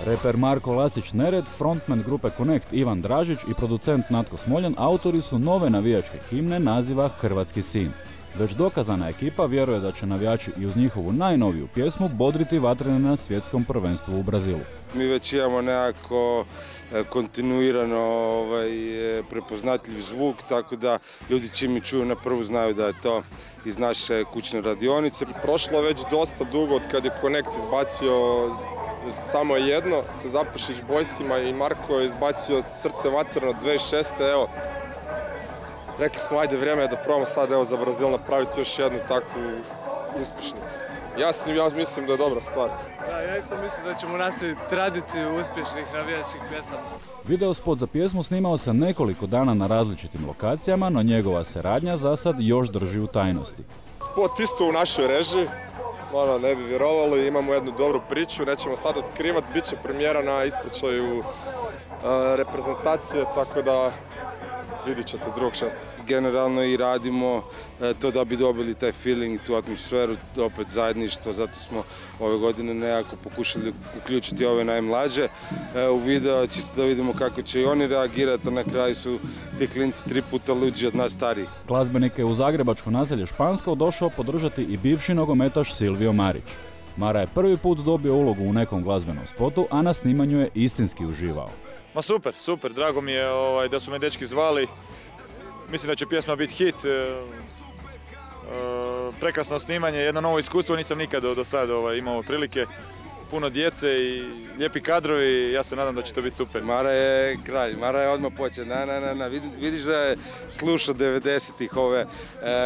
Reper Marko Lasić-Nered, frontman grupe Connect Ivan Dražić i producent Natko Smoljan autori su nove navijačke himne naziva Hrvatski sin. Već dokazana ekipa vjeruje da će navijači i uz njihovu najnoviju pjesmu bodriti vatrene na svjetskom prvenstvu u Brazilu. Mi već imamo nekako kontinuirano prepoznatljiv zvuk, tako da ljudi čim mi čuju na prvu znaju da je to iz naše kućne radionice. Prošlo već dosta dugo od kad je Connect izbacio samo jedno sa Zaprešić Boysima i Marko je izbacio Srce vatreno 2006. Evo, rekli smo ajde vrijeme je da probamo sad evo za Brazil napraviti još jednu takvu uspješnicu. Ja mislim da je dobra stvar. Da, ja isto mislim da ćemo nastaviti tradiciju uspješnih navijačkih pjesama. Videospot za pjesmu snimao se nekoliko dana na različitim lokacijama, no njegova se radnja za sad još drži u tajnosti. Spot isto u našoj režiji, ne bi vjerovali, imamo jednu dobru priču, nećemo sad otkrivati, bit će premijera na ispraćaju reprezentacije, tako da vidit ćete 2.6. Generalno i radimo to da bi dobili taj feeling i tu atmosferu, opet zajedništvo, zato smo ove godine nekako pokušali uključiti ove najmlađe u video, čisto da vidimo kako će i oni reagirati, a na kraju su ti klinci 3 puta luđi od nas starijih. Glazbenike u zagrebačko naselje Špansko došao podržati i bivši nogometaš Silvio Marić. Mara je prvi put dobio ulogu u nekom glazbenom spotu, a na snimanju je istinski uživao. Ma super, drago mi je da su me dečki zvali. Mislim da će pjesma biti hit. Prekrasno snimanje, jedno novo iskustvo, nisam nikad do sad imao prilike. Puno djece i lijepi kadrovi, ja se nadam da će to biti super. Mara je kralj, Mara je odmah počeo, vidiš da je slušao 90-ih ove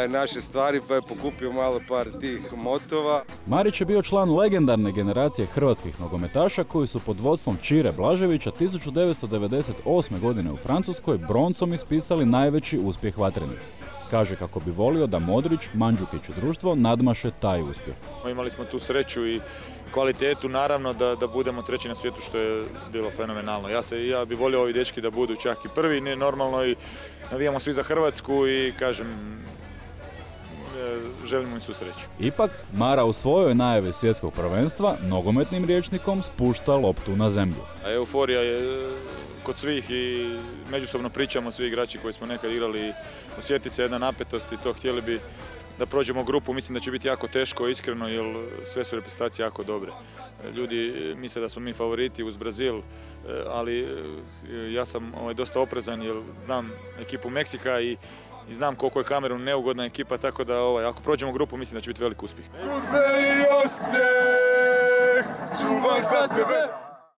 naše stvari pa je pokupio malo par tih motova. Marić je bio član legendarne generacije hrvatskih nogometaša koji su pod vodstvom Čire Blaževića 1998. godine u Francuskoj broncom ispisali najveći uspjeh vatrenih. Kaže kako bi volio da Modrić, Mandžukić i društvo nadmaše taj uspjeh. Imali smo tu sreću i kvalitetu, naravno da budemo treći na svijetu, što je bilo fenomenalno. Ja bi volio ovi dečki da budu čak i prvi, normalno, i navijamo svi za Hrvatsku i kažem, želimo im svu sreću. Ipak, Mara u svojoj najavi svjetskog prvenstva nogometnim rječnikom spušta loptu na zemlju. Euforija je kod svih i međusobno pričamo svi igrači koji smo nekad igrali, osjeti se jedna napetost i to htjeli bi da prođemo grupu. Mislim da će biti jako teško, iskreno, jer sve su reprezentacije jako dobre. Ljudi misle da smo mi favoriti uz Brazil, ali ja sam dosta oprezan jer znam ekipu Meksika i znam koliko je Kamerun neugodna ekipa, tako da ako prođemo grupu mislim da će biti velik uspjeh. Suze i osmijeh, čuvaj za tebe.